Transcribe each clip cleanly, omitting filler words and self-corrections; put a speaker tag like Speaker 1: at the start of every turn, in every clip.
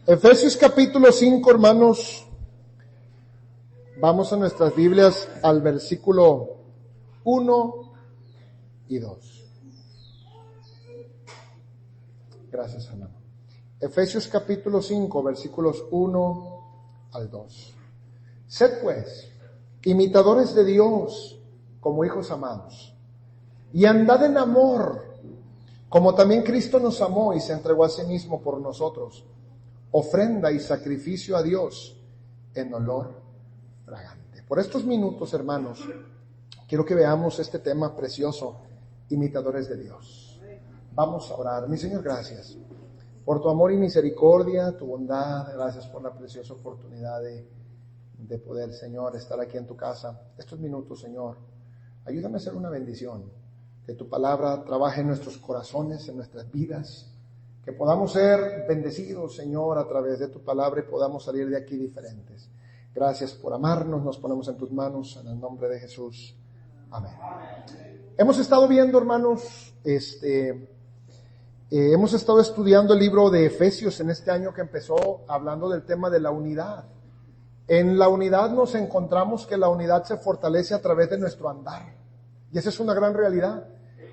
Speaker 1: Efesios capítulo 5, hermanos. Vamos a nuestras Biblias al versículo 1 y 2. Gracias, hermano. Efesios capítulo 5, versículos 1 al 2. Sed pues imitadores de Dios como hijos amados, y andad en amor, como también Cristo nos amó y se entregó a sí mismo por nosotros, ofrenda y sacrificio a Dios en olor fragante. Por estos minutos, hermanos, quiero que veamos este tema precioso, imitadores de Dios. Vamos a orar. Mi Señor, gracias por tu amor y misericordia, tu bondad. Gracias por la preciosa oportunidad de poder, Señor, estar aquí en tu casa. Estos minutos, Señor, ayúdame a ser una bendición. Que tu palabra trabaje en nuestros corazones, en nuestras vidas. Que podamos ser bendecidos, Señor, a través de tu palabra y podamos salir de aquí diferentes. Gracias por amarnos, nos ponemos en tus manos, en el nombre de Jesús. Amén. Hemos estado viendo, hermanos, hemos estado estudiando el libro de Efesios en este año que empezó, hablando del tema de la unidad. En la unidad nos encontramos que la unidad se fortalece a través de nuestro andar. Y esa es una gran realidad.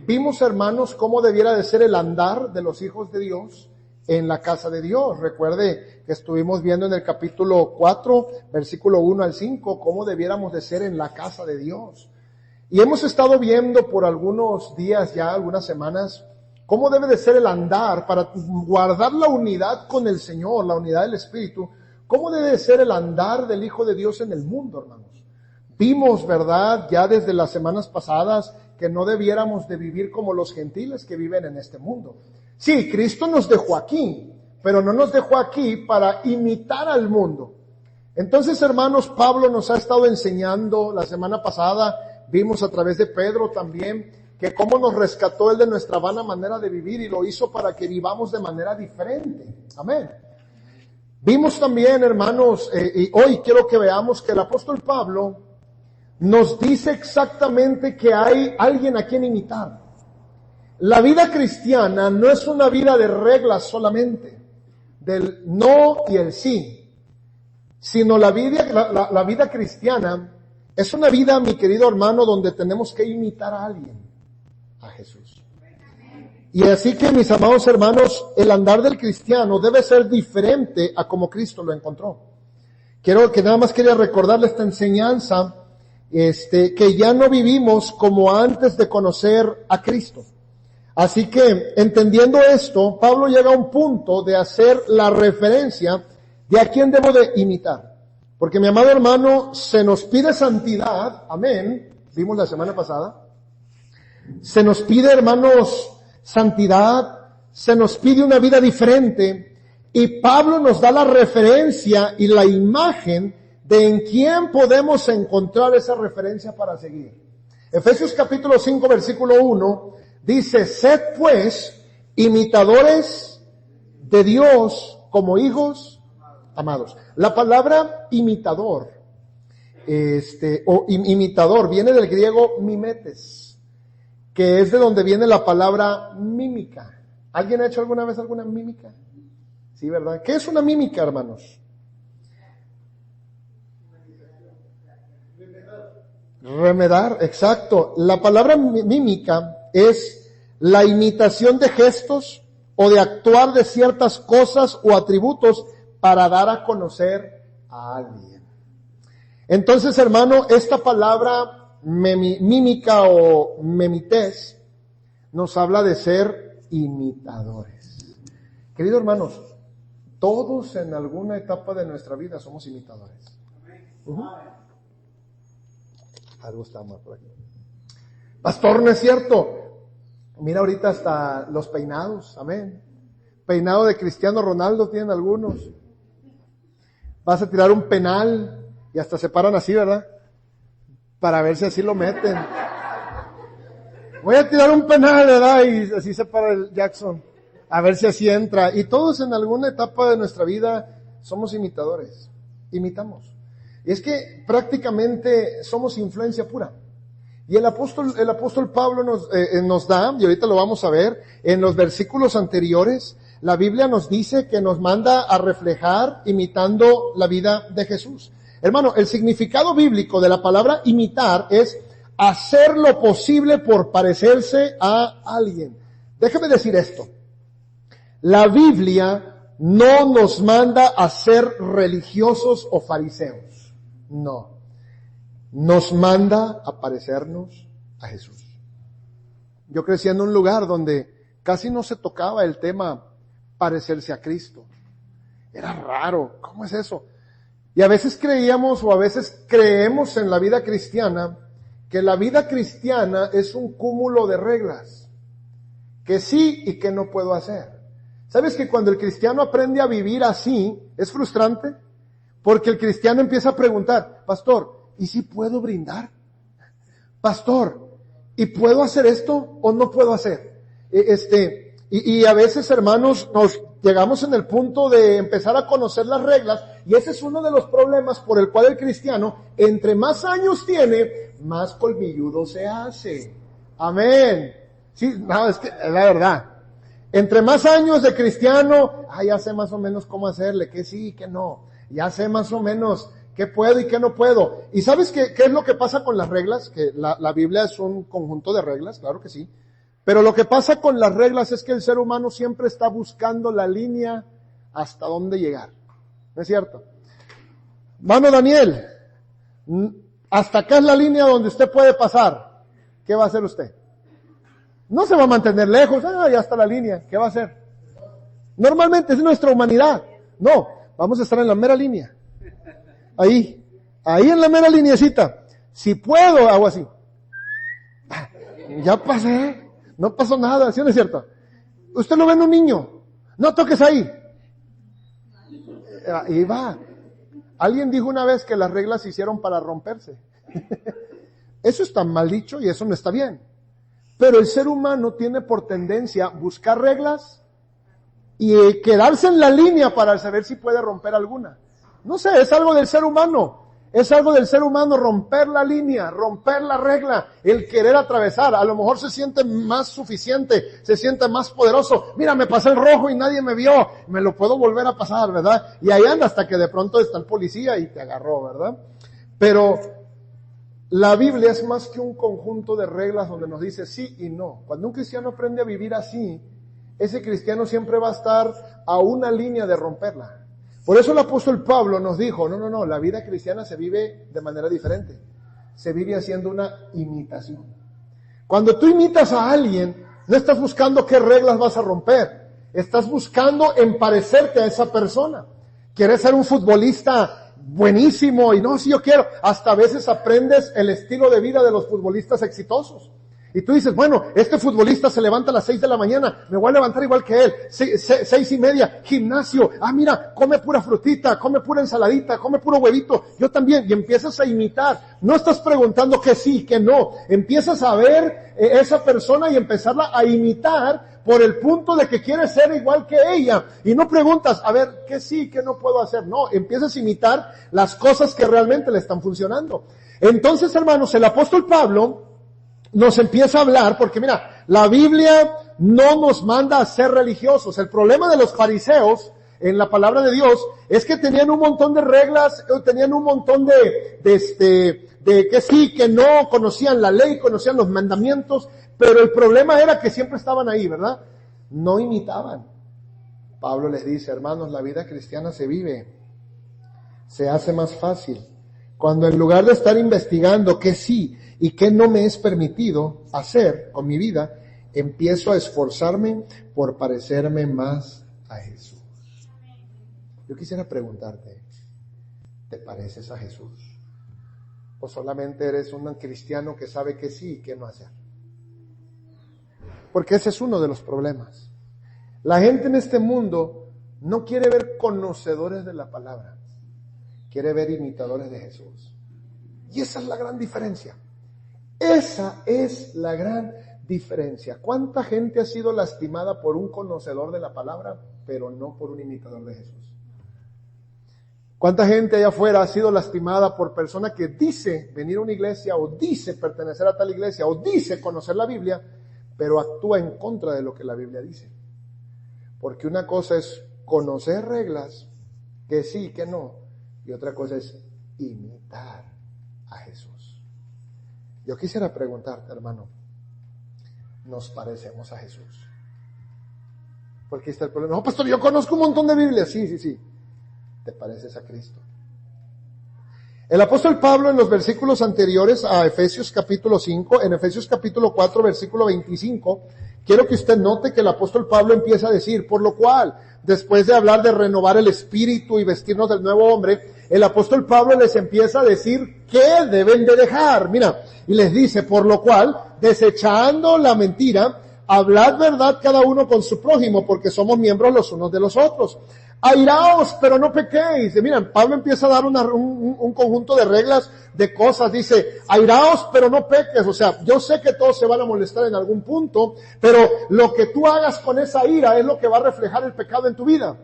Speaker 1: Vimos, hermanos, cómo debiera de ser el andar de los hijos de Dios en la casa de Dios. Recuerde que estuvimos viendo en el capítulo 4, versículo 1 al 5, cómo debiéramos de ser en la casa de Dios. Y hemos estado viendo por algunos días ya, algunas semanas, cómo debe de ser el andar para guardar la unidad con el Señor, la unidad del Espíritu. Cómo debe de ser el andar del Hijo de Dios en el mundo, hermanos. Vimos, ¿verdad?, ya desde las semanas pasadas, que no debiéramos de vivir como los gentiles que viven en este mundo. Sí, Cristo nos dejó aquí, pero no nos dejó aquí para imitar al mundo. Entonces, hermanos, Pablo nos ha estado enseñando, la semana pasada vimos a través de Pedro también, que cómo nos rescató Él de nuestra vana manera de vivir y lo hizo para que vivamos de manera diferente. Amén. Vimos también, hermanos, y hoy quiero que veamos que el apóstol Pablo nos dice exactamente que hay alguien a quien imitar. La vida cristiana no es una vida de reglas solamente, del no y el sí, sino la vida cristiana es una vida, mi querido hermano, donde tenemos que imitar a alguien, a Jesús. Y así que, mis amados hermanos, el andar del cristiano debe ser diferente a como Cristo lo encontró. Nada más quería recordarle esta enseñanza, que ya no vivimos como antes de conocer a Cristo. Así que, entendiendo esto, Pablo llega a un punto de hacer la referencia de a quién debo de imitar. Porque, mi amado hermano, se nos pide santidad, amén, vimos la semana pasada. Se nos pide, hermanos, santidad, se nos pide una vida diferente, y Pablo nos da la referencia y la imagen de en quién podemos encontrar esa referencia para seguir. Efesios capítulo 5, versículo 1, dice, sed pues imitadores de Dios como hijos amados. La palabra imitador, imitador, viene del griego mimetes, que es de donde viene la palabra mímica. ¿Alguien ha hecho alguna vez alguna mímica? Sí, ¿verdad? ¿Qué es una mímica, hermanos? Remedar, exacto. La palabra mímica es la imitación de gestos o de actuar de ciertas cosas o atributos para dar a conocer a alguien. Entonces, hermano, esta palabra mímica o memites nos habla de ser imitadores. Queridos hermanos, todos en alguna etapa de nuestra vida somos imitadores. Algo está mal por aquí. Pastor, no es cierto. Mira ahorita hasta los peinados, amén. Peinado de Cristiano Ronaldo tienen algunos. Vas a tirar un penal y hasta se paran así, ¿verdad? Para ver si así lo meten. Voy a tirar un penal, ¿verdad? Y así se para el Jackson. A ver si así entra. Y todos en alguna etapa de nuestra vida somos imitadores. Imitamos. Y es que prácticamente somos influencia pura. Y el apóstol Pablo nos da, y ahorita lo vamos a ver, en los versículos anteriores, La Biblia nos dice que nos manda a reflejar imitando la vida de Jesús. Hermano, el significado bíblico de la palabra imitar es hacer lo posible por parecerse a alguien. Déjeme decir esto. La Biblia no nos manda a ser religiosos o fariseos. No. Nos manda a parecernos a Jesús. Yo crecí en un lugar donde casi no se tocaba el tema parecerse a Cristo. Era raro. ¿Cómo es eso? Y a veces creíamos o a veces creemos en la vida cristiana que la vida cristiana es un cúmulo de reglas. Que sí y que no puedo hacer. ¿Sabes que cuando el cristiano aprende a vivir así, es frustrante? Porque el cristiano empieza a preguntar, pastor, ¿y si puedo brindar? Pastor, ¿y puedo hacer esto o no puedo hacer? Y a veces, hermanos, nos llegamos en el punto de empezar a conocer las reglas, y ese es uno de los problemas por el cual el cristiano, entre más años tiene, más colmilludo se hace. Amén. Sí, no, es que es la verdad. Entre más años de cristiano, ya sé más o menos cómo hacerle, que sí, que no. Ya sé más o menos qué puedo y qué no puedo. ¿Y sabes qué es lo que pasa con las reglas? Que la Biblia es un conjunto de reglas, claro que sí. Pero lo que pasa con las reglas es que el ser humano siempre está buscando la línea hasta dónde llegar. ¿No es cierto? Mano Daniel, hasta acá es la línea donde usted puede pasar. ¿Qué va a hacer usted? No se va a mantener lejos, ya está la línea. ¿Qué va a hacer? Normalmente es nuestra humanidad. No, vamos a estar en la mera línea. Ahí en la mera lineecita. Si puedo, hago así. Ya pasé, no pasó nada, ¿sí o no es cierto? Usted lo ve en un niño, no toques ahí. Ahí va. Alguien dijo una vez que las reglas se hicieron para romperse. Eso está mal dicho y eso no está bien. Pero el ser humano tiene por tendencia buscar reglas y quedarse en la línea para saber si puede romper alguna. No sé, es algo del ser humano. Es algo del ser humano romper la línea, romper la regla, el querer atravesar. A lo mejor se siente más suficiente, se siente más poderoso. Mira, me pasé el rojo y nadie me vio. Me lo puedo volver a pasar, ¿verdad? Y ahí anda hasta que de pronto está el policía y te agarró, ¿verdad? Pero la Biblia es más que un conjunto de reglas donde nos dice sí y no. Cuando un cristiano aprende a vivir así, ese cristiano siempre va a estar a una línea de romperla. Por eso el apóstol Pablo nos dijo, no, la vida cristiana se vive de manera diferente. Se vive haciendo una imitación. Cuando tú imitas a alguien, no estás buscando qué reglas vas a romper. Estás buscando parecerte a esa persona. Quieres ser un futbolista buenísimo y no, si yo quiero. Hasta a veces aprendes el estilo de vida de los futbolistas exitosos. Y tú dices, bueno, este futbolista se levanta a las 6 de la mañana, me voy a levantar igual que él, 6:30, gimnasio, mira, come pura frutita, come pura ensaladita, come puro huevito, yo también, y empiezas a imitar. No estás preguntando que sí, que no, empiezas a ver esa persona y empezarla a imitar por el punto de que quieres ser igual que ella. Y no preguntas, a ver, qué sí, qué no puedo hacer. No, empiezas a imitar las cosas que realmente le están funcionando. Entonces, hermanos, el apóstol Pablo nos empieza a hablar, porque mira, la Biblia no nos manda a ser religiosos. El problema de los fariseos en la palabra de Dios es que tenían un montón de reglas, tenían un montón de que sí, que no, conocían la ley, conocían los mandamientos, pero el problema era que siempre estaban ahí, ¿verdad? No imitaban. Pablo les dice, hermanos, la vida cristiana se vive, se hace más fácil cuando en lugar de estar investigando qué sí y qué no me es permitido hacer con mi vida, empiezo a esforzarme por parecerme más a Jesús. Yo quisiera preguntarte, ¿te pareces a Jesús? ¿O solamente eres un cristiano que sabe que sí y que no hacer? Porque ese es uno de los problemas. La gente en este mundo no quiere ver conocedores de la palabra, quiere ver imitadores de Jesús. Y esa es la gran diferencia. Esa es la gran diferencia. ¿Cuánta gente ha sido lastimada por un conocedor de la palabra, pero no por un imitador de Jesús? ¿Cuánta gente allá afuera ha sido lastimada por persona que dice venir a una iglesia, o dice pertenecer a tal iglesia, o dice conocer la Biblia, pero actúa en contra de lo que la Biblia dice? Porque una cosa es conocer reglas, que sí, que no, y otra cosa es imitar a Jesús. Yo quisiera preguntarte, hermano, ¿nos parecemos a Jesús? Porque está el problema. No, pastor, yo conozco un montón de Biblias. Sí. ¿Te pareces a Cristo? El apóstol Pablo en los versículos anteriores a Efesios capítulo 5, en Efesios capítulo 4, versículo 25, quiero que usted note que el apóstol Pablo empieza a decir, por lo cual, después de hablar de renovar el espíritu y vestirnos del nuevo hombre, el apóstol Pablo les empieza a decir qué deben de dejar. Mira, y les dice, por lo cual, desechando la mentira, hablad verdad cada uno con su prójimo, porque somos miembros los unos de los otros. Airaos, pero no pequéis. Miren, Pablo empieza a dar un conjunto de reglas, de cosas. Dice, airaos, pero no peques. O sea, yo sé que todos se van a molestar en algún punto, pero lo que tú hagas con esa ira es lo que va a reflejar el pecado en tu vida.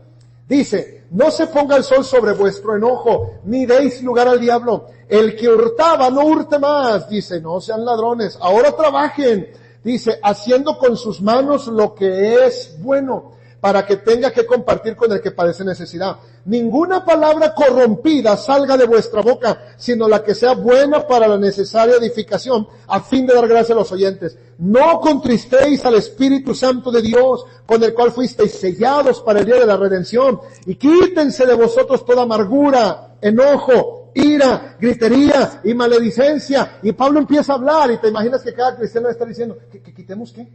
Speaker 1: Dice, no se ponga el sol sobre vuestro enojo, ni deis lugar al diablo. El que hurtaba, no hurte más. Dice, no sean ladrones, ahora trabajen. Dice, haciendo con sus manos lo que es bueno, para que tenga que compartir con el que padece necesidad. Ninguna palabra corrompida salga de vuestra boca, sino la que sea buena para la necesaria edificación, a fin de dar gracia a los oyentes. No contristéis al Espíritu Santo de Dios, con el cual fuisteis sellados para el día de la redención. Y quítense de vosotros toda amargura, enojo, ira, gritería y maledicencia. Y Pablo empieza a hablar, y te imaginas que cada cristiano está diciendo, ¿que quitemos qué?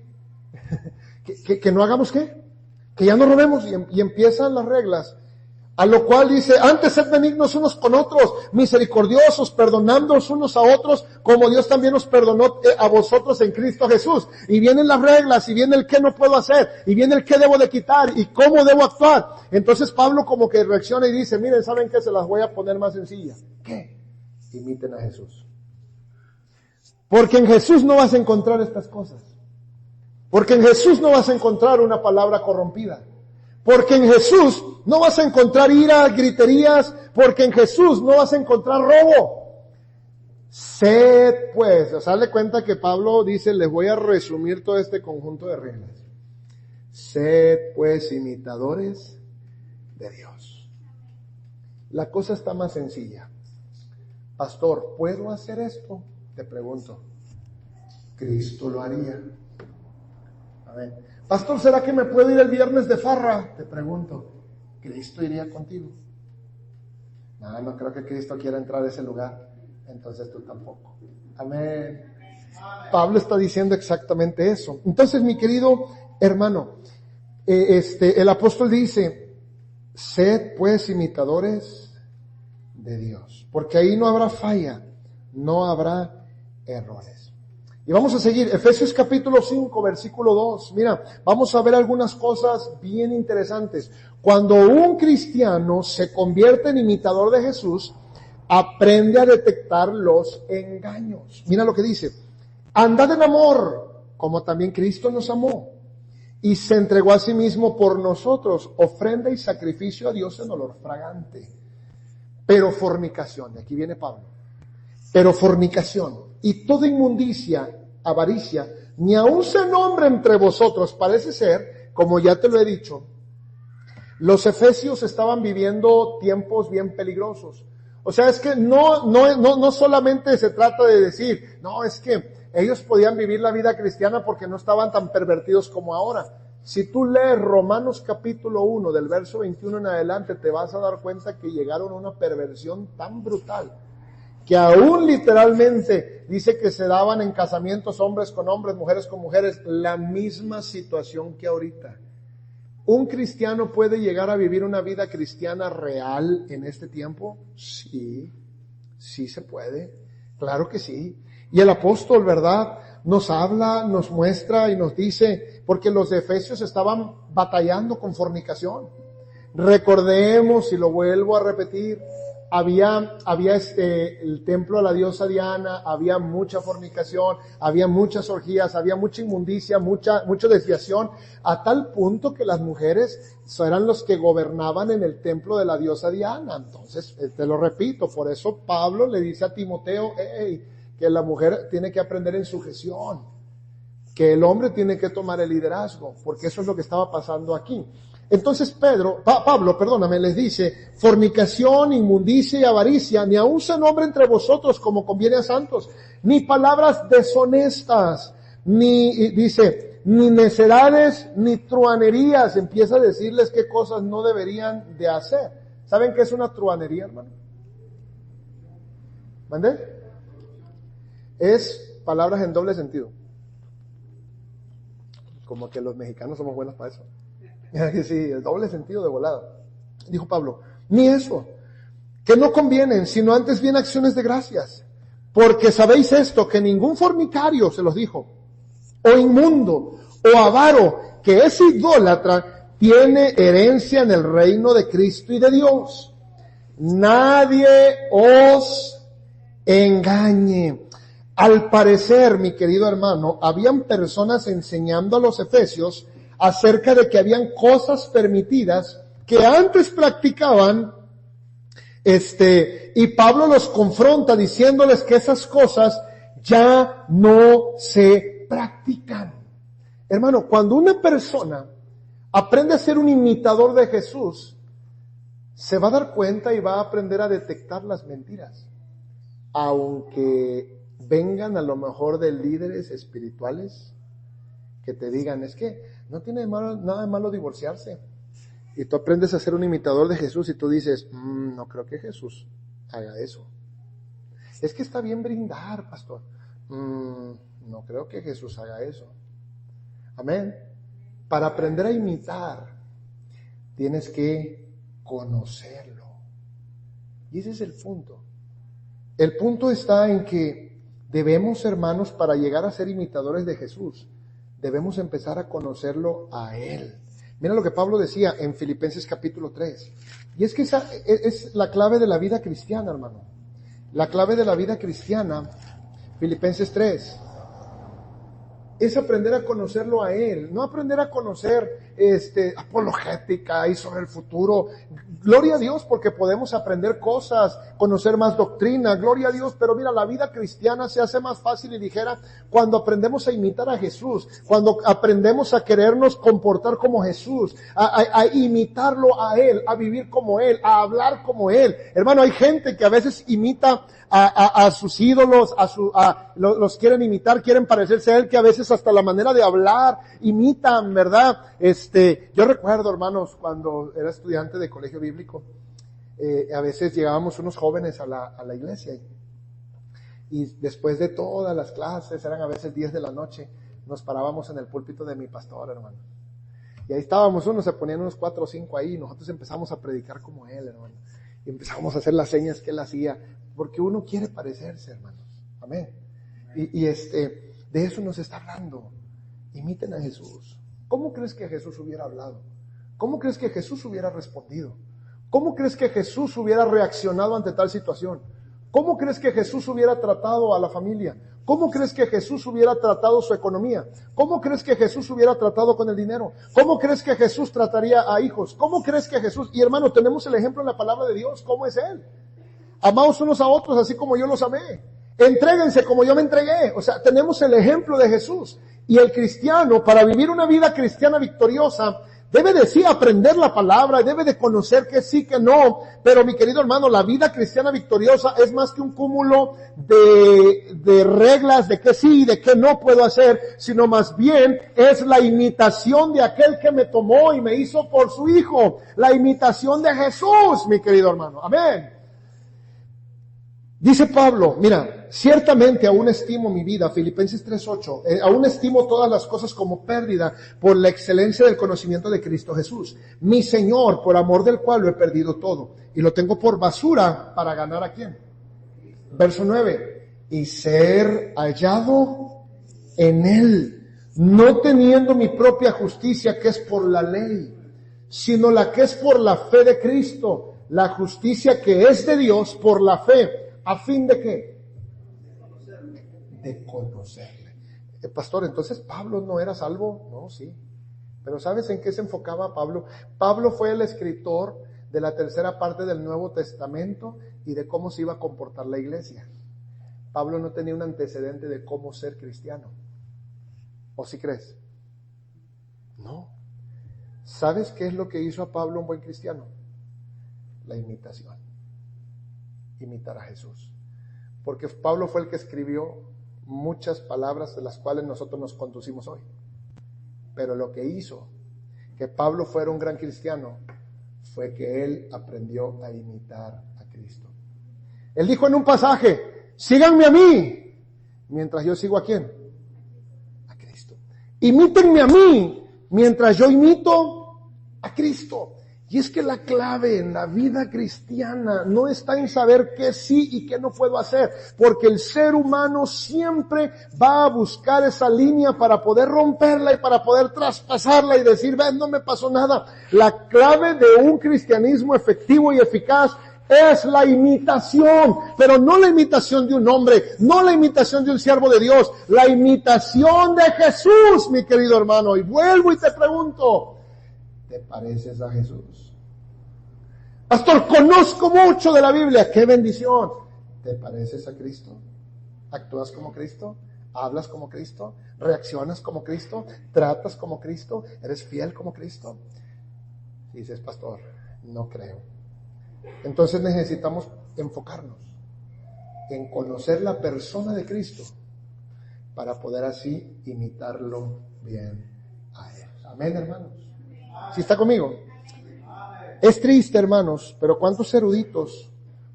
Speaker 1: ¿Que no hagamos qué? Que ya no robemos, y empiezan las reglas. A lo cual dice, antes sed benignos unos con otros, misericordiosos, perdonándoos unos a otros, como Dios también os perdonó a vosotros en Cristo Jesús. Y vienen las reglas, y viene el qué no puedo hacer, y viene el qué debo de quitar, y cómo debo actuar. Entonces Pablo como que reacciona y dice, miren, ¿saben qué? Se las voy a poner más sencillas. ¿Qué? Imiten a Jesús. Porque en Jesús no vas a encontrar estas cosas. Porque en Jesús no vas a encontrar una palabra corrompida. Porque en Jesús no vas a encontrar ira, griterías. Porque en Jesús no vas a encontrar robo. Sed pues, o sea, dale cuenta que Pablo dice, les voy a resumir todo este conjunto de reglas. Sed pues imitadores de Dios. La cosa está más sencilla. Pastor, ¿puedo hacer esto? Te pregunto. Cristo lo haría. A ver, pastor, ¿será que me puedo ir el viernes de farra? Te pregunto, ¿Cristo iría contigo? No creo que Cristo quiera entrar a ese lugar, entonces tú tampoco. Amén. Pablo está diciendo exactamente eso. Entonces, mi querido hermano, el apóstol dice, sed pues imitadores de Dios, porque ahí no habrá falla, no habrá errores. Y vamos a seguir, Efesios capítulo 5, versículo 2. Mira, vamos a ver algunas cosas bien interesantes. Cuando un cristiano se convierte en imitador de Jesús, aprende a detectar los engaños. Mira lo que dice. Andad en amor, como también Cristo nos amó, y se entregó a sí mismo por nosotros, ofrenda y sacrificio a Dios en olor fragante. Pero fornicación, aquí viene Pablo. Pero fornicación y toda inmundicia, avaricia, ni aun se nombre entre vosotros. Parece ser, como ya te lo he dicho, los efesios estaban viviendo tiempos bien peligrosos. O sea, es que no solamente se trata de decir, no, es que ellos podían vivir la vida cristiana porque no estaban tan pervertidos como ahora. Si tú lees Romanos capítulo 1, del verso 21 en adelante, te vas a dar cuenta que llegaron a una perversión tan brutal, que aún literalmente dice que se daban en casamientos hombres con hombres, mujeres con mujeres, la misma situación que ahorita. ¿Un cristiano puede llegar a vivir una vida cristiana real en este tiempo? Sí se puede, claro que sí. Y el apóstol, ¿verdad?, nos habla, nos muestra y nos dice, porque los de Efesios estaban batallando con fornicación. Recordemos, y lo vuelvo a repetir, había el templo de la diosa Diana, había mucha fornicación, había muchas orgías, había mucha inmundicia, mucha desviación, a tal punto que las mujeres eran los que gobernaban en el templo de la diosa Diana. Entonces, te lo repito, por eso Pablo le dice a Timoteo, que la mujer tiene que aprender en sujeción, que el hombre tiene que tomar el liderazgo, porque eso es lo que estaba pasando aquí. Entonces Pablo, les dice, fornicación, inmundicia y avaricia, ni aun se nombre entre vosotros como conviene a santos, ni palabras deshonestas, ni necedades, ni truanerías. Empieza a decirles qué cosas no deberían de hacer. ¿Saben qué es una truanería, hermano? ¿Mandé? Es palabras en doble sentido. Como que los mexicanos somos buenos para eso. Sí, el doble sentido de volada. Dijo Pablo, ni eso, que no convienen, sino antes bien acciones de gracias. Porque sabéis esto, que ningún fornicario, se los dijo, o inmundo, o avaro, que es idólatra, tiene herencia en el reino de Cristo y de Dios. Nadie os engañe. Al parecer, mi querido hermano, habían personas enseñando a los efesios acerca de que habían cosas permitidas que antes practicaban, y Pablo los confronta diciéndoles que esas cosas ya no se practican. Hermano, cuando una persona aprende a ser un imitador de Jesús, se va a dar cuenta y va a aprender a detectar las mentiras, aunque vengan a lo mejor de líderes espirituales que te digan, es que no tiene nada de malo divorciarse. Y tú aprendes a ser un imitador de Jesús y tú dices, no creo que Jesús haga eso. Es que está bien brindar, pastor. No creo que Jesús haga eso. Amén. Para aprender a imitar, tienes que conocerlo. Y ese es el punto. El punto está en que debemos, hermanos, para llegar a ser imitadores de Jesús, debemos empezar a conocerlo a Él. Mira lo que Pablo decía en Filipenses capítulo 3. Y es que esa es la clave de la vida cristiana, hermano. La clave de la vida cristiana, Filipenses 3, es aprender a conocerlo a Él, no aprender a conocer apologética y sobre el futuro. Gloria a Dios porque podemos aprender cosas, conocer más doctrina, gloria a Dios, pero mira, la vida cristiana se hace más fácil y ligera cuando aprendemos a imitar a Jesús, cuando aprendemos a querernos comportar como Jesús, a imitarlo a Él, a vivir como Él, a hablar como Él. Hermano, hay gente que a veces imita a sus ídolos, los quieren imitar, quieren parecerse a Él, que a veces hasta la manera de hablar imitan, ¿verdad? Yo recuerdo, hermanos, cuando era estudiante de colegio bíblico, a veces llegábamos unos jóvenes a la iglesia y después de todas las clases, eran a veces 10 de la noche, nos parábamos en el púlpito de mi pastor, hermano. Y ahí estábamos, unos se ponían unos 4 o 5 ahí, y nosotros empezamos a predicar como él, hermano. Y empezamos a hacer las señas que él hacía, porque uno quiere parecerse, hermanos. Amén. Y de eso nos está hablando. Imiten a Jesús. ¿Cómo crees que Jesús hubiera hablado? ¿Cómo crees que Jesús hubiera respondido? ¿Cómo crees que Jesús hubiera reaccionado ante tal situación? ¿Cómo crees que Jesús hubiera tratado a la familia? ¿Cómo crees que Jesús hubiera tratado su economía? ¿Cómo crees que Jesús hubiera tratado con el dinero? ¿Cómo crees que Jesús trataría a hijos? ¿Cómo crees que Jesús... Y hermano, tenemos el ejemplo en la palabra de Dios. ¿Cómo es Él? Amaos unos a otros así como yo los amé. Entréguense como yo me entregué. O sea, tenemos el ejemplo de Jesús. Y el cristiano, para vivir una vida cristiana victoriosa, debe de sí aprender la palabra, debe de conocer que sí, que no. Pero mi querido hermano, la vida cristiana victoriosa es más que un cúmulo de reglas de que sí y de que no puedo hacer, sino más bien es la imitación de aquel que me tomó y me hizo por su Hijo. La imitación de Jesús, mi querido hermano. Amén. Dice Pablo, mira, ciertamente aún estimo mi vida, Filipenses 3:8, aún estimo todas las cosas como pérdida por la excelencia del conocimiento de Cristo Jesús, mi Señor, por amor del cual lo he perdido todo, y lo tengo por basura para ganar ¿a quién? Verso 9, y ser hallado en Él, no teniendo mi propia justicia que es por la ley, sino la que es por la fe de Cristo, la justicia que es de Dios por la fe. ¿A fin de qué? De conocerle. Pastor, entonces Pablo no era salvo. No, sí. Pero ¿sabes en qué se enfocaba Pablo? Pablo fue el escritor de la tercera parte del Nuevo Testamento y de cómo se iba a comportar la iglesia. Pablo no tenía un antecedente de cómo ser cristiano. ¿O sí crees? No. ¿Sabes qué es lo que hizo a Pablo un buen cristiano? La imitación. Imitar a Jesús. Porque Pablo fue el que escribió muchas palabras de las cuales nosotros nos conducimos hoy. Pero lo que hizo que Pablo fuera un gran cristiano fue que él aprendió a imitar a Cristo. Él dijo en un pasaje, síganme a mí, mientras yo sigo a ¿quién? A Cristo. Imítenme a mí, mientras yo imito a Cristo. Y es que la clave en la vida cristiana no está en saber qué sí y qué no puedo hacer, porque el ser humano siempre va a buscar esa línea para poder romperla y para poder traspasarla y decir, ven, no me pasó nada. La clave de un cristianismo efectivo y eficaz es la imitación, pero no la imitación de un hombre, no la imitación de un siervo de Dios, la imitación de Jesús, mi querido hermano. Y vuelvo y te pregunto, ¿te pareces a Jesús? Pastor, conozco mucho de la Biblia. ¡Qué bendición! ¿Te pareces a Cristo? ¿Actúas como Cristo? ¿Hablas como Cristo? ¿Reaccionas como Cristo? ¿Tratas como Cristo? ¿Eres fiel como Cristo? Dices, pastor, no creo. Entonces necesitamos enfocarnos en conocer la persona de Cristo para poder así imitarlo bien a Él. Amén, hermanos. ¿Sí está conmigo? Es triste, hermanos, pero ¿cuántos eruditos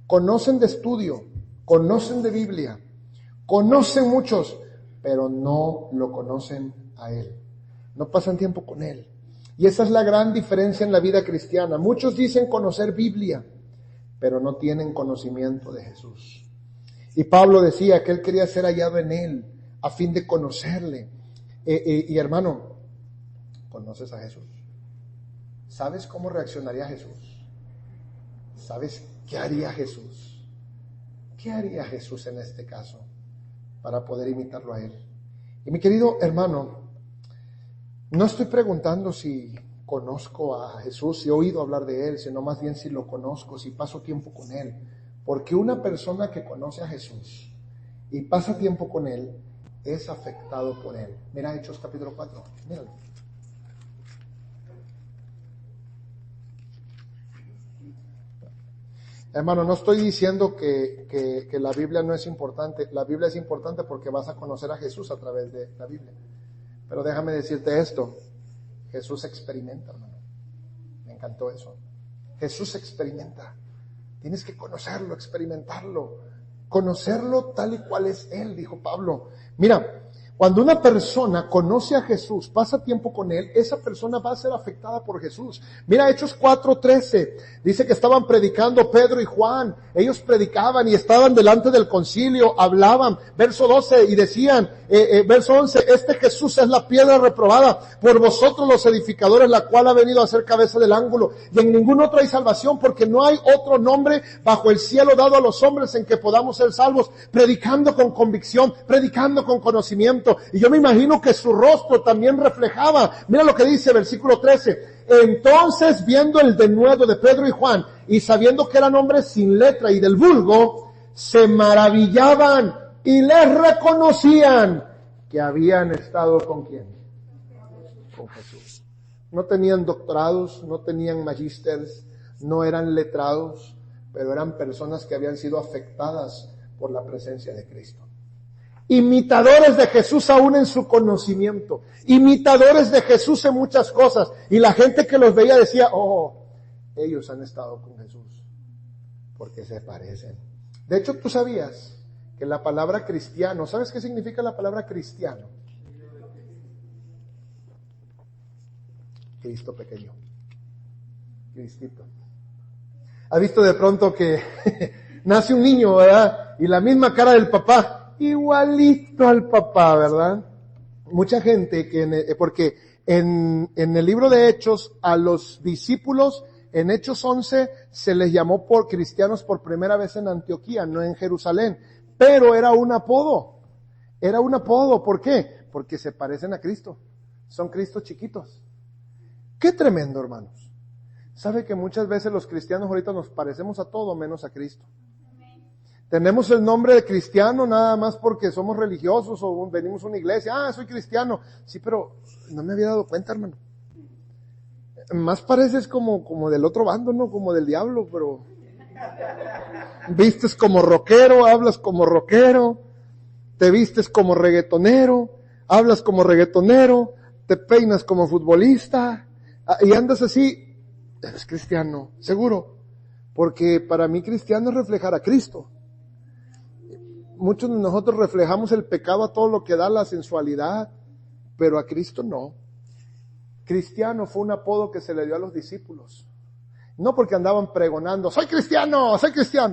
Speaker 1: conocen de estudio, conocen de Biblia, conocen muchos, pero no lo conocen a Él? No pasan tiempo con Él. Y esa es la gran diferencia en la vida cristiana. Muchos dicen conocer Biblia, pero no tienen conocimiento de Jesús. Y Pablo decía que él quería ser hallado en Él, a fin de conocerle. Y hermano, ¿conoces a Jesús? ¿Sabes cómo reaccionaría Jesús? ¿Sabes qué haría Jesús? ¿Qué haría Jesús en este caso para poder imitarlo a Él? Y mi querido hermano, no estoy preguntando si conozco a Jesús, si he oído hablar de Él, sino más bien si lo conozco, si paso tiempo con Él. Porque una persona que conoce a Jesús y pasa tiempo con Él, es afectado por Él. Mira Hechos capítulo 4, míralo. Hermano, no estoy diciendo que la Biblia no es importante. La Biblia es importante porque vas a conocer a Jesús a través de la Biblia. Pero déjame decirte esto. Jesús experimenta, hermano. Me encantó eso. Jesús experimenta. Tienes que conocerlo, experimentarlo. Conocerlo tal y cual es Él, dijo Pablo. Mira, cuando una persona conoce a Jesús, pasa tiempo con Él, esa persona va a ser afectada por Jesús. Mira Hechos 4:13, dice que estaban predicando Pedro y Juan. Ellos predicaban y estaban delante del concilio, hablaban. Verso 12, y decían, verso 11, este Jesús es la piedra reprobada por vosotros los edificadores, la cual ha venido a ser cabeza del ángulo. Y en ningún otro hay salvación, porque no hay otro nombre bajo el cielo dado a los hombres en que podamos ser salvos. Predicando con convicción, predicando con conocimiento. Y yo me imagino que su rostro también reflejaba. Mira lo que dice versículo 13. Entonces, viendo el denuedo de Pedro y Juan, y sabiendo que eran hombres sin letra y del vulgo, se maravillaban y les reconocían que habían estado ¿con quién? Con Jesús. No tenían doctorados, no tenían magísteres, no eran letrados, pero eran personas que habían sido afectadas por la presencia de Cristo. Imitadores de Jesús aún en su conocimiento, imitadores de Jesús en muchas cosas, y la gente que los veía decía, oh, ellos han estado con Jesús, porque se parecen. De hecho, tú sabías que la palabra cristiano, ¿sabes qué significa la palabra cristiano? Cristo pequeño, Cristito. ¿Has visto de pronto que nace un niño, verdad? Y la misma cara del papá, igualito al papá, ¿verdad? Mucha gente porque en el libro de Hechos a los discípulos en Hechos 11 se les llamó por cristianos por primera vez en Antioquía, no en Jerusalén, pero era un apodo. ¿Por qué? Porque se parecen a Cristo. Son Cristos chiquitos. Qué tremendo, hermanos. ¿Sabe que muchas veces los cristianos ahorita nos parecemos a todo menos a Cristo? Tenemos el nombre de cristiano nada más porque somos religiosos o venimos a una iglesia. Ah, soy cristiano. Sí, pero no me había dado cuenta, hermano. Más pareces como del otro bando, ¿no? Como del diablo, pero vistes como rockero, hablas como rockero, te vistes como reggaetonero, hablas como reggaetonero, te peinas como futbolista, y andas así. Eres cristiano, seguro, porque para mí cristiano es reflejar a Cristo. Muchos de nosotros reflejamos el pecado a todo lo que da, la sensualidad, pero a Cristo no. Cristiano fue un apodo que se le dio a los discípulos. No porque andaban pregonando, soy cristiano,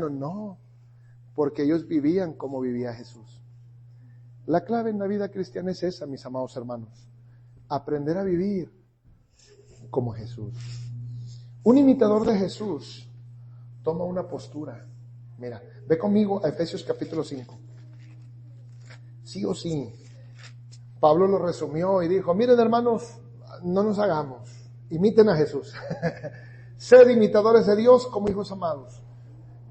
Speaker 1: no, porque ellos vivían como vivía Jesús. La clave en la vida cristiana es esa, mis amados hermanos, aprender a vivir como Jesús. Un imitador de Jesús toma una postura. Mira, ve conmigo a Efesios capítulo 5. Sí o sí, Pablo lo resumió y dijo, miren hermanos, no nos hagamos, imiten a Jesús. Sed imitadores de Dios como hijos amados.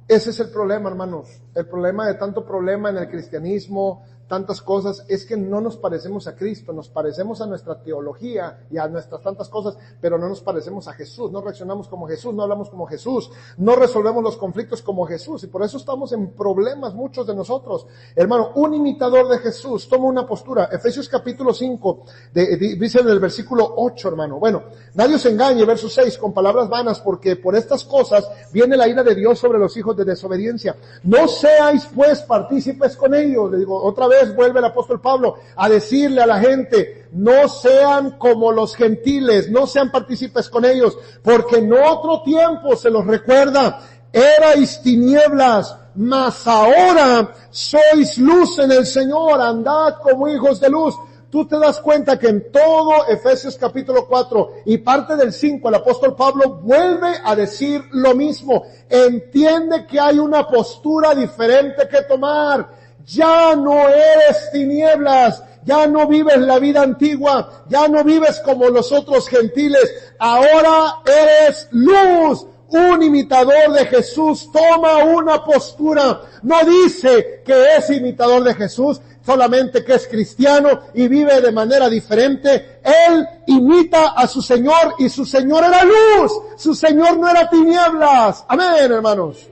Speaker 1: Ese es el problema, hermanos. El problema de tanto problema en el cristianismo, tantas cosas, es que no nos parecemos a Cristo, nos parecemos a nuestra teología y a nuestras tantas cosas, pero no nos parecemos a Jesús, no reaccionamos como Jesús, no hablamos como Jesús, no resolvemos los conflictos como Jesús, y por eso estamos en problemas muchos de nosotros. Hermano, un imitador de Jesús toma una postura. Efesios capítulo 5, dice en el versículo 8, hermano. Bueno, nadie os engañe, verso 6, con palabras vanas, porque por estas cosas viene la ira de Dios sobre los hijos de desobediencia. No seáis pues partícipes con ellos. Le digo, otra vez vuelve el apóstol Pablo a decirle a la gente, no sean como los gentiles, no sean partícipes con ellos, porque en otro tiempo, se los recuerda, erais tinieblas, mas ahora sois luz en el Señor, andad como hijos de luz. Tú te das cuenta que en todo Efesios capítulo 4 y parte del 5 el apóstol Pablo vuelve a decir lo mismo. Entiende que hay una postura diferente que tomar. Ya no eres tinieblas, ya no vives la vida antigua, ya no vives como los otros gentiles, ahora eres luz. Un imitador de Jesús toma una postura, no dice que es imitador de Jesús, solamente que es cristiano y vive de manera diferente. Él imita a su Señor y su Señor era luz, su Señor no era tinieblas. Amén, hermanos.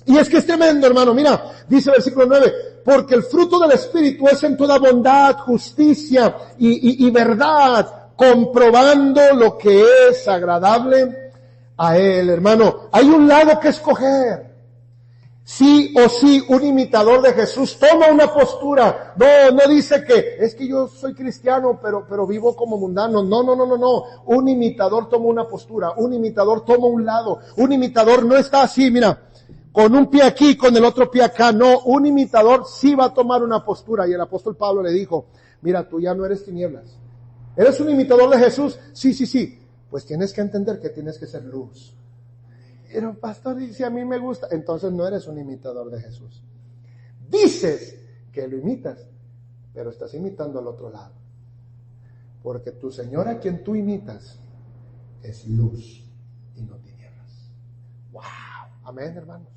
Speaker 1: Y es que es tremendo, hermano. Mira, dice el versículo 9, porque el fruto del Espíritu es en toda bondad, justicia y verdad, comprobando lo que es agradable a Él, hermano. Hay un lado que escoger. Sí o sí, un imitador de Jesús toma una postura. No dice que es que yo soy cristiano, pero vivo como mundano. No. Un imitador toma una postura. Un imitador toma un lado. Un imitador no está así, mira, con un pie aquí, con el otro pie acá. No, un imitador sí va a tomar una postura. Y el apóstol Pablo le dijo, mira, tú ya no eres tinieblas. ¿Eres un imitador de Jesús? Sí. Pues tienes que entender que tienes que ser luz. Pero pastor, dice a mí me gusta, entonces no eres un imitador de Jesús. Dices que lo imitas, pero estás imitando al otro lado. Porque tu Señor a quien tú imitas es luz y no tinieblas. ¡Wow! Amén, hermanos.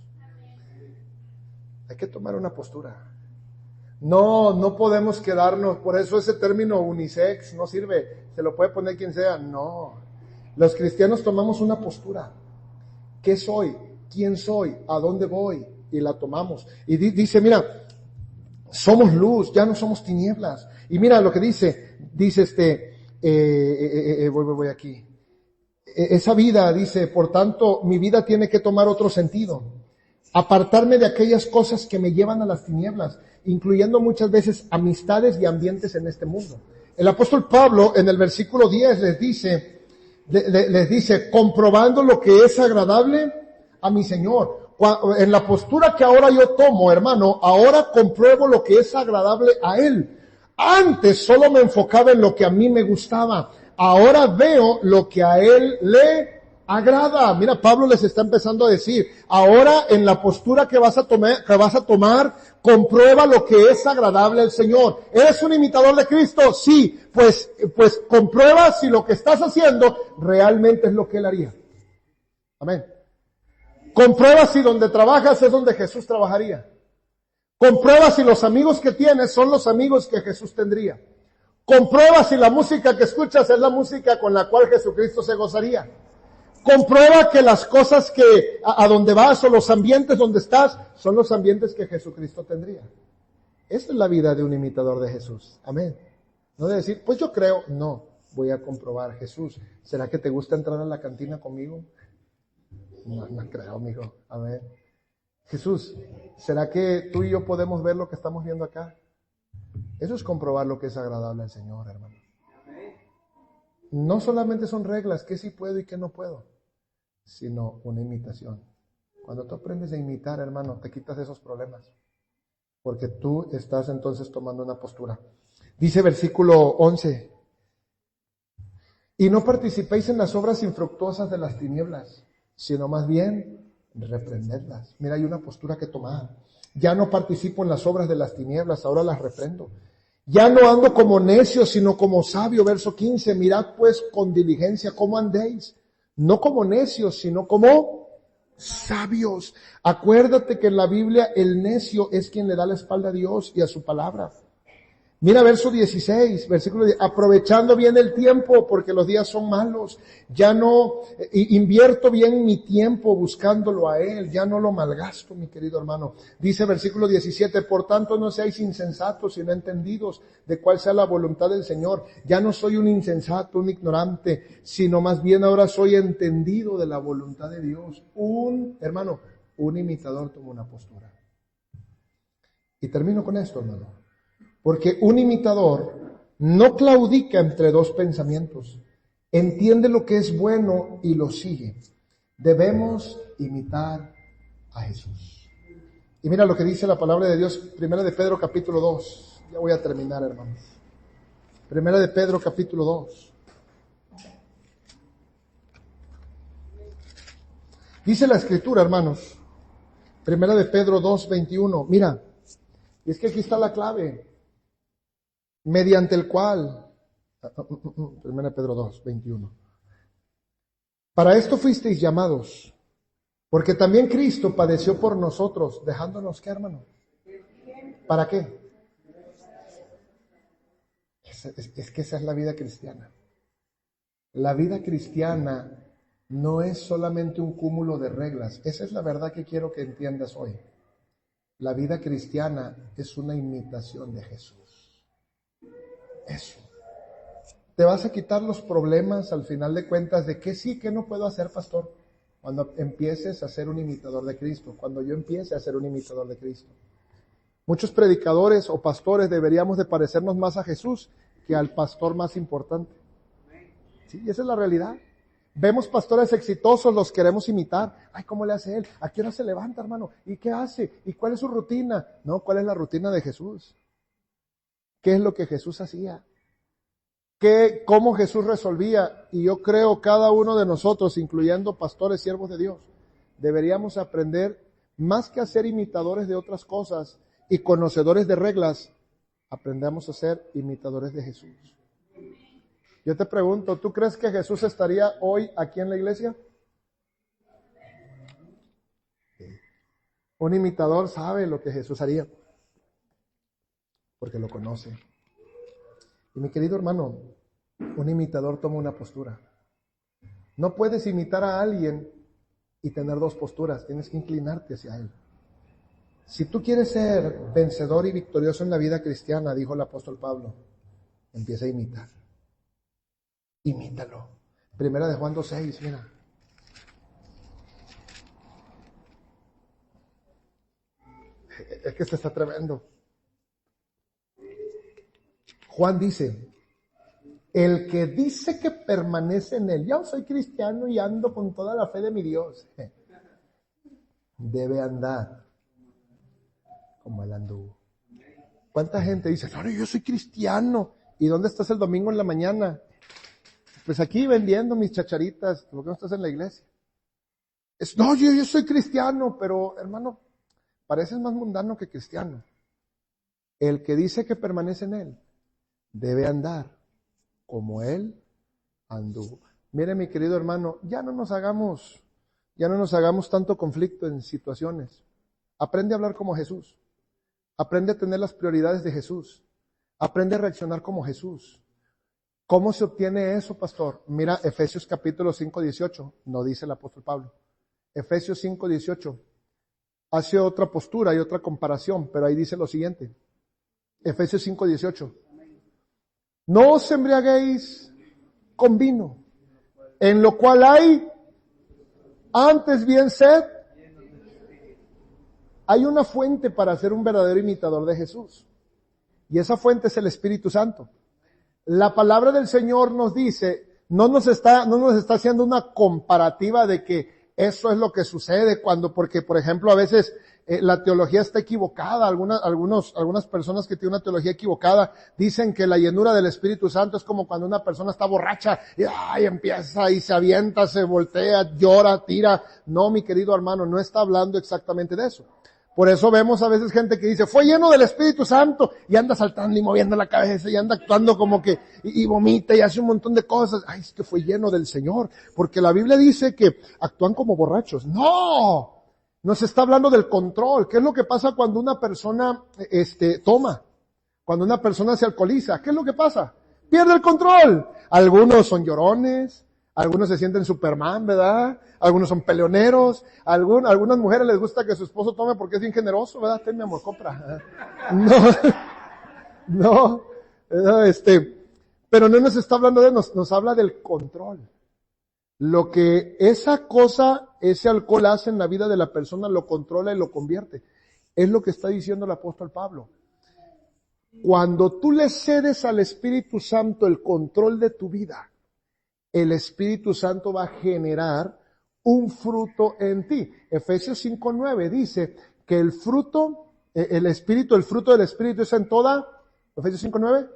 Speaker 1: Hay que tomar una postura. No podemos quedarnos, por eso ese término unisex no sirve, se lo puede poner quien sea, no. Los cristianos tomamos una postura. ¿Qué soy? ¿Quién soy? ¿A dónde voy? Y la tomamos. Y dice, mira, somos luz, ya no somos tinieblas. Y mira lo que dice voy aquí. Esa vida, dice, por tanto, mi vida tiene que tomar otro sentido. Apartarme de aquellas cosas que me llevan a las tinieblas, incluyendo muchas veces amistades y ambientes en este mundo. El apóstol Pablo, en el versículo 10, les dice, comprobando lo que es agradable a mi Señor. En la postura que ahora yo tomo, hermano, ahora compruebo lo que es agradable a Él. Antes solo me enfocaba en lo que a mí me gustaba. Ahora veo lo que a Él le agrada. Mira, Pablo les está empezando a decir, ahora en la postura que vas a tomar, comprueba lo que es agradable al Señor. ¿Eres un imitador de Cristo? Sí, pues comprueba si lo que estás haciendo realmente es lo que Él haría. Amén. Comprueba si donde trabajas es donde Jesús trabajaría. Comprueba si los amigos que tienes son los amigos que Jesús tendría. Comprueba si la música que escuchas es la música con la cual Jesucristo se gozaría. Comprueba que las cosas que a donde vas o los ambientes donde estás son los ambientes que Jesucristo tendría. Esa es la vida de un imitador de Jesús. Amén. No de decir, pues yo creo, no, voy a comprobar. Jesús, ¿será que te gusta entrar a la cantina conmigo? No, no creo, amigo. Amén. Jesús, ¿será que tú y yo podemos ver lo que estamos viendo acá? Eso es comprobar lo que es agradable al Señor, hermano. No solamente son reglas, que sí puedo y que no puedo, sino una imitación. Cuando tú aprendes a imitar, hermano, te quitas esos problemas, porque tú estás entonces tomando una postura. Dice versículo 11, y no participéis en las obras infructuosas de las tinieblas, sino más bien reprenderlas. Mira, hay una postura que tomar. Ya no participo en las obras de las tinieblas, ahora las reprendo. Ya no ando como necio, sino como sabio. Verso 15, mirad pues con diligencia cómo andéis, no como necios, sino como sabios. Acuérdate que en la Biblia el necio es quien le da la espalda a Dios y a su palabra. Mira verso 16, versículo 10, aprovechando bien el tiempo porque los días son malos, ya no invierto bien mi tiempo buscándolo a Él, ya no lo malgasto, mi querido hermano. Dice versículo 17, por tanto no seáis insensatos sino entendidos de cuál sea la voluntad del Señor. Ya no soy un insensato, un ignorante, sino más bien ahora soy entendido de la voluntad de Dios. Un imitador toma una postura. Y termino con esto, hermano. Porque un imitador no claudica entre dos pensamientos. Entiende lo que es bueno y lo sigue. Debemos imitar a Jesús. Y mira lo que dice la palabra de Dios, Primera de Pedro capítulo 2. Ya voy a terminar, hermanos. Primera de Pedro capítulo 2. Dice la Escritura, hermanos. Primera de Pedro 2:21. Mira, y es que aquí está la clave. Mediante el cual, 1 Pedro 2:21, para esto fuisteis llamados, porque también Cristo padeció por nosotros, dejándonos, ¿qué, hermano? ¿Para qué? Es que esa es la vida cristiana. La vida cristiana no es solamente un cúmulo de reglas. Esa es la verdad que quiero que entiendas hoy. La vida cristiana es una imitación de Jesús. Eso. Te vas a quitar los problemas al final de cuentas de qué sí, qué no puedo hacer, pastor. Cuando empieces a ser un imitador de Cristo, cuando yo empiece a ser un imitador de Cristo. Muchos predicadores o pastores deberíamos de parecernos más a Jesús que al pastor más importante. Sí, esa es la realidad. Vemos pastores exitosos, los queremos imitar. Ay, ¿cómo le hace él? ¿A qué hora se levanta, hermano? ¿Y qué hace? ¿Y cuál es su rutina? No, ¿cuál es la rutina de Jesús? ¿Qué es lo que Jesús hacía? ¿Cómo Jesús resolvía? Y yo creo cada uno de nosotros, incluyendo pastores, siervos de Dios, deberíamos aprender, más que a ser imitadores de otras cosas y conocedores de reglas, aprendamos a ser imitadores de Jesús. Yo te pregunto, ¿tú crees que Jesús estaría hoy aquí en la iglesia? Un imitador sabe lo que Jesús haría, porque lo conoce. Y mi querido hermano, un imitador toma una postura. No puedes imitar a alguien y tener dos posturas, tienes que inclinarte hacia él. Si tú quieres ser vencedor y victorioso en la vida cristiana, dijo el apóstol Pablo, empieza a imitar. Imítalo. Primera de Juan 2:6, mira. Es que esto está tremendo. Juan dice, el que dice que permanece en él, yo soy cristiano y ando con toda la fe de mi Dios, debe andar como él anduvo. ¿Cuánta gente dice, no, yo soy cristiano? ¿Y dónde estás el domingo en la mañana? Pues aquí vendiendo mis chacharitas, ¿por qué no estás en la iglesia? No, yo soy cristiano, pero hermano, pareces más mundano que cristiano. El que dice que permanece en él, debe andar como él anduvo. Mire, mi querido hermano, ya no nos hagamos tanto conflicto en situaciones. Aprende a hablar como Jesús. Aprende a tener las prioridades de Jesús. Aprende a reaccionar como Jesús. ¿Cómo se obtiene eso, pastor? Mira Efesios capítulo 5:18, no dice el apóstol Pablo. Efesios 5:18 hace otra postura y otra comparación, pero ahí dice lo siguiente. Efesios 5:18. No os embriaguéis con vino, en lo cual hay antes bien sed. Hay una fuente para ser un verdadero imitador de Jesús. Y esa fuente es el Espíritu Santo. La palabra del Señor nos dice, no nos está haciendo una comparativa de que eso es lo que sucede porque por ejemplo a veces la teología está equivocada. Algunas personas que tienen una teología equivocada dicen que la llenura del Espíritu Santo es como cuando una persona está borracha y empieza y se avienta, se voltea, llora, tira. No, mi querido hermano, no está hablando exactamente de eso. Por eso vemos a veces gente que dice, fue lleno del Espíritu Santo, y anda saltando y moviendo la cabeza, y anda actuando como que, y vomita y hace un montón de cosas. Ay, es que fue lleno del Señor, porque la Biblia dice que actúan como borrachos. ¡No! Nos está hablando del control. ¿Qué es lo que pasa cuando una persona, toma? Cuando una persona se alcoholiza, ¿qué es lo que pasa? Pierde el control. Algunos son llorones, algunos se sienten Superman, ¿verdad? Algunos son peleoneros, algunas mujeres les gusta que su esposo tome porque es bien generoso, ¿verdad? Ten, mi amor, compra. No, pero no nos está hablando de, nos habla del control. Lo que esa cosa, ese alcohol hace en la vida de la persona, lo controla y lo convierte. Es lo que está diciendo el apóstol Pablo. Cuando tú le cedes al Espíritu Santo el control de tu vida, el Espíritu Santo va a generar un fruto en ti. Efesios 5:9 dice que el fruto del Espíritu es en toda, Efesios 5:9,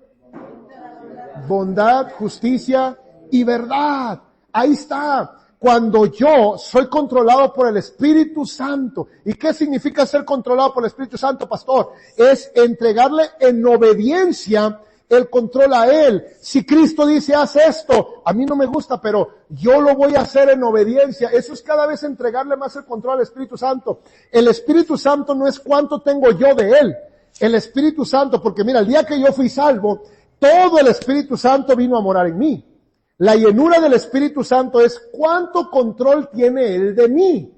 Speaker 1: bondad, justicia y verdad. Ahí está. Cuando yo soy controlado por el Espíritu Santo. ¿Y qué significa ser controlado por el Espíritu Santo, pastor? Es entregarle en obediencia el control a Él. Si Cristo dice, haz esto, a mí no me gusta, pero yo lo voy a hacer en obediencia. Eso es cada vez entregarle más el control al Espíritu Santo. El Espíritu Santo no es cuánto tengo yo de Él. El Espíritu Santo, porque mira, el día que yo fui salvo, todo el Espíritu Santo vino a morar en mí. La llenura del Espíritu Santo es cuánto control tiene Él de mí,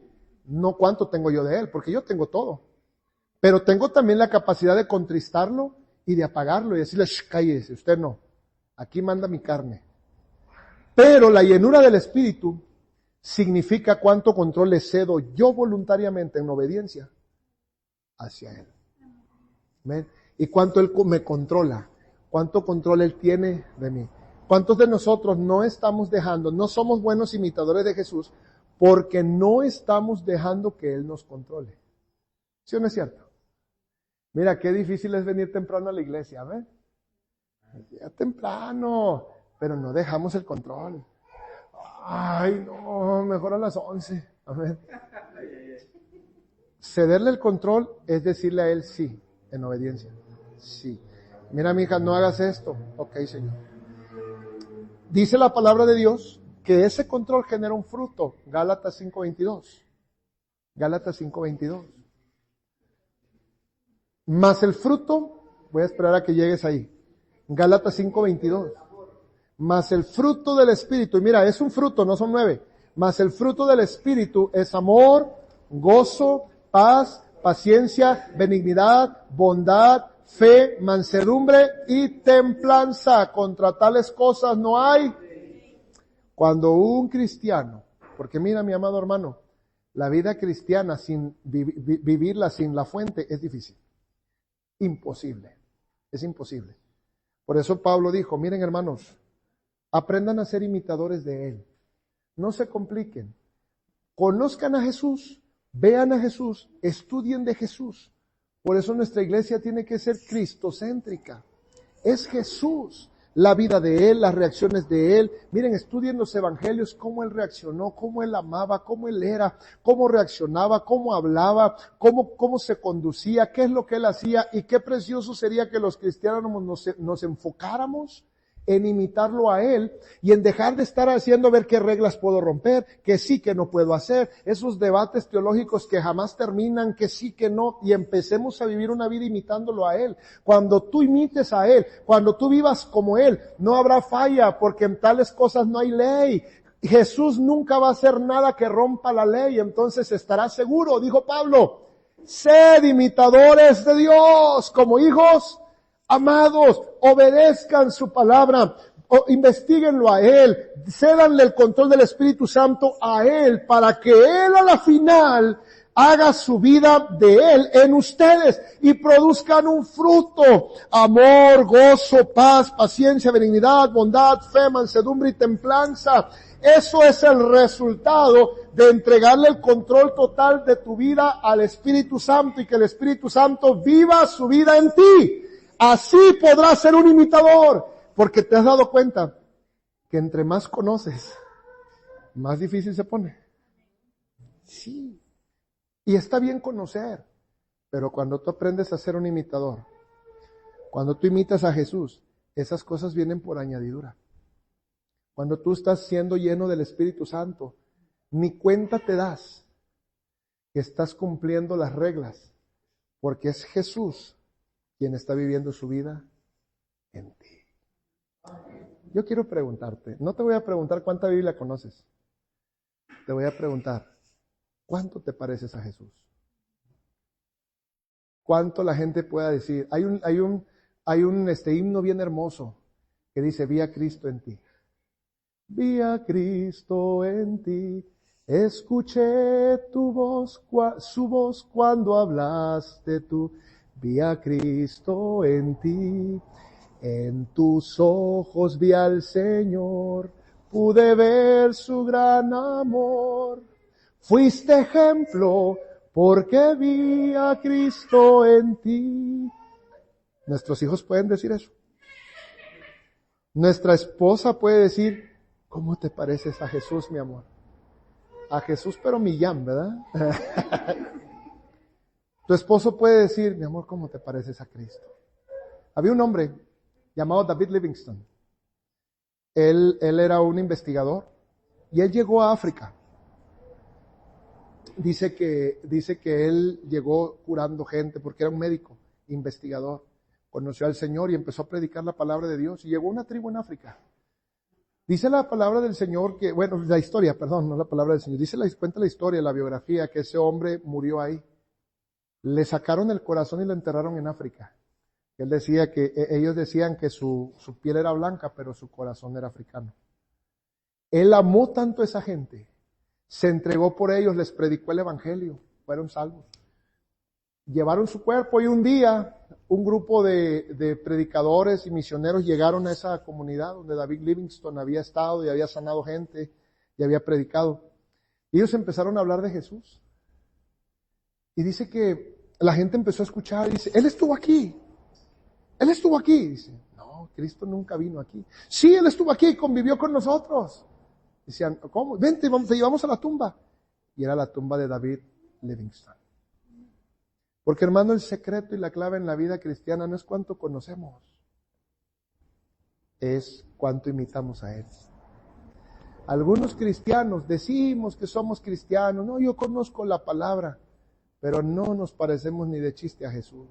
Speaker 1: no cuánto tengo yo de Él, porque yo tengo todo. Pero tengo también la capacidad de contristarlo y de apagarlo y decirle, cállese, usted no, aquí manda mi carne. Pero la llenura del Espíritu significa cuánto control le cedo yo voluntariamente en obediencia hacia Él. ¿Ven? Y cuánto Él me controla, cuánto control Él tiene de mí. ¿Cuántos de nosotros no somos buenos imitadores de Jesús porque no estamos dejando que Él nos controle? ¿Sí o no es cierto? Mira, qué difícil es venir temprano a la iglesia, ¿ves? Ya temprano, pero no dejamos el control. Ay, no, mejor a las 11. A ver. Cederle el control es decirle a Él sí, en obediencia. Sí. Mira, mi hija, no hagas esto. Ok, Señor. Dice la palabra de Dios que ese control genera un fruto. Gálatas 5:22. Gálatas 5:22. Más el fruto, voy a esperar a que llegues ahí. Gálatas 5:22. Más el fruto del Espíritu, y mira, es un fruto, no son 9. Más el fruto del Espíritu es amor, gozo, paz, paciencia, benignidad, bondad, fe, mansedumbre y templanza. Contra tales cosas no hay. Cuando un cristiano, porque mira, mi amado hermano, la vida cristiana sin vivirla sin la fuente es difícil. Imposible. Es imposible. Por eso Pablo dijo, miren hermanos, aprendan a ser imitadores de Él. No se compliquen. Conozcan a Jesús, vean a Jesús, estudien de Jesús. Por eso nuestra iglesia tiene que ser cristocéntrica. Es Jesús, la vida de Él, las reacciones de Él. Miren, estudien los evangelios, cómo Él reaccionó, cómo Él amaba, cómo Él era, cómo reaccionaba, cómo hablaba, cómo se conducía, qué es lo que Él hacía y qué precioso sería que los cristianos nos enfocáramos en imitarlo a Él y en dejar de estar haciendo ver qué reglas puedo romper, que sí, que no puedo hacer, esos debates teológicos que jamás terminan, que sí, que no, y empecemos a vivir una vida imitándolo a Él. Cuando tú imites a Él, cuando tú vivas como Él, no habrá falla, porque en tales cosas no hay ley. Jesús nunca va a hacer nada que rompa la ley, entonces estarás seguro, dijo Pablo, sed imitadores de Dios como hijos amados, obedezcan su palabra, investíguenlo a Él, cédanle el control del Espíritu Santo a Él, para que Él a la final haga su vida de Él en ustedes y produzcan un fruto: amor, gozo, paz, paciencia, benignidad, bondad, fe, mansedumbre y templanza. Eso es el resultado de entregarle el control total de tu vida al Espíritu Santo y que el Espíritu Santo viva su vida en ti. Así podrás ser un imitador, porque te has dado cuenta que entre más conoces, más difícil se pone. Sí. Y está bien conocer, pero cuando tú aprendes a ser un imitador, cuando tú imitas a Jesús, esas cosas vienen por añadidura. Cuando tú estás siendo lleno del Espíritu Santo, ni cuenta te das que estás cumpliendo las reglas, porque es Jesús quien está viviendo su vida en ti. Yo quiero preguntarte, no te voy a preguntar cuánta Biblia conoces, te voy a preguntar, ¿cuánto te pareces a Jesús? ¿Cuánto la gente pueda decir? Hay un himno bien hermoso que dice, vi a Cristo en ti. Vi a Cristo en ti, escuché tu voz, su voz cuando hablaste tú. Vi a Cristo en ti, en tus ojos vi al Señor, pude ver su gran amor. Fuiste ejemplo porque vi a Cristo en ti. Nuestros hijos pueden decir eso. Nuestra esposa puede decir, ¿cómo te pareces a Jesús, mi amor? A Jesús, pero Millán, ¿verdad? Tu esposo puede decir, mi amor, ¿cómo te pareces a Cristo? Había un hombre llamado David Livingstone. Él era un investigador y él llegó a África. Dice que él llegó curando gente porque era un médico, investigador. Conoció al Señor y empezó a predicar la palabra de Dios y llegó a una tribu en África. Dice la palabra del Señor que, bueno, la historia, perdón, no la palabra del Señor. Cuenta la historia, la biografía, que ese hombre murió ahí. Le sacaron el corazón y lo enterraron en África. Él decía que, ellos decían que su piel era blanca, pero su corazón era africano. Él amó tanto a esa gente, se entregó por ellos, les predicó el evangelio, fueron salvos. Llevaron su cuerpo y un día un grupo de predicadores y misioneros llegaron a esa comunidad donde David Livingstone había estado y había sanado gente y había predicado. Y ellos empezaron a hablar de Jesús. Y dice que la gente empezó a escuchar y dice, Él estuvo aquí. Él estuvo aquí. Dice, no, Cristo nunca vino aquí. Sí, Él estuvo aquí y convivió con nosotros. Decían, ¿cómo? Vente, te llevamos a la tumba. Y era la tumba de David Livingstone. Porque, hermano, el secreto y la clave en la vida cristiana no es cuánto conocemos, es cuánto imitamos a Él. Algunos cristianos decimos que somos cristianos, no, yo conozco la palabra, pero no nos parecemos ni de chiste a Jesús.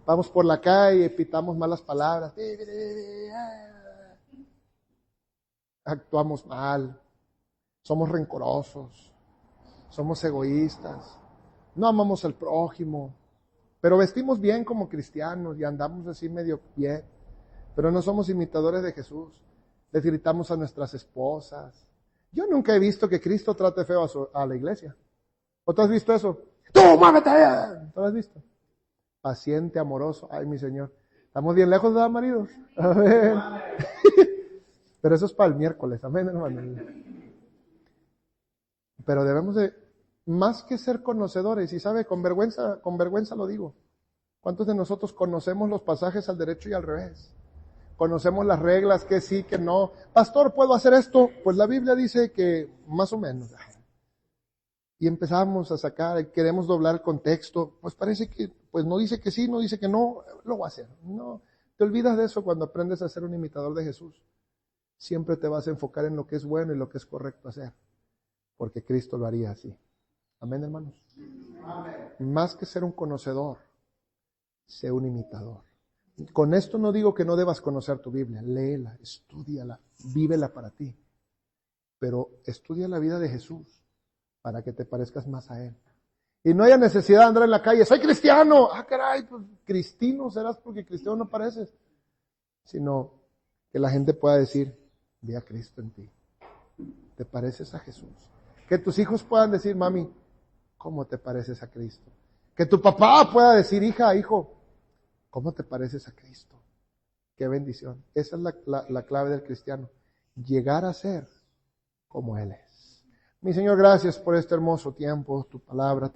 Speaker 1: Vamos por la calle, pitamos malas palabras, actuamos mal, somos rencorosos, somos egoístas. No amamos al prójimo, pero vestimos bien como cristianos y andamos así medio bien, pero no somos imitadores de Jesús. Les gritamos a nuestras esposas. Yo nunca he visto que Cristo trate feo a la iglesia. ¿O tú has visto eso? ¡Tú, muévete! ¿Tú lo has visto? Paciente, amoroso. Ay, mi Señor. Estamos bien lejos, ¿verdad, maridos? Amén. Pero eso es para el miércoles. Amén, hermano. Pero debemos de, más que ser conocedores, y sabe, con vergüenza lo digo. ¿Cuántos de nosotros conocemos los pasajes al derecho y al revés? Conocemos las reglas, que sí, que no. Pastor, ¿puedo hacer esto? Pues la Biblia dice que más o menos. Y empezamos a sacar, queremos doblar el contexto. Pues parece que, pues no dice que sí, no dice que no, lo voy a hacer. No, te olvidas de eso cuando aprendes a ser un imitador de Jesús. Siempre te vas a enfocar en lo que es bueno y lo que es correcto hacer, porque Cristo lo haría así. Amén, hermanos. Amén. Más que ser un conocedor, sé un imitador. Con esto no digo que no debas conocer tu Biblia, léela, estúdiala, vívela para ti. Pero estudia la vida de Jesús para que te parezcas más a Él. Y no haya necesidad de andar en la calle, soy cristiano. Ah, caray, pues cristino serás porque cristiano no pareces. Sino que la gente pueda decir, ve a Cristo en ti. Te pareces a Jesús. Que tus hijos puedan decir, mami, ¿cómo te pareces a Cristo? Que tu papá pueda decir, hija, hijo, ¿cómo te pareces a Cristo? Qué bendición. Esa es la clave del cristiano. Llegar a ser como Él es. Mi Señor, gracias por este hermoso tiempo, tu palabra.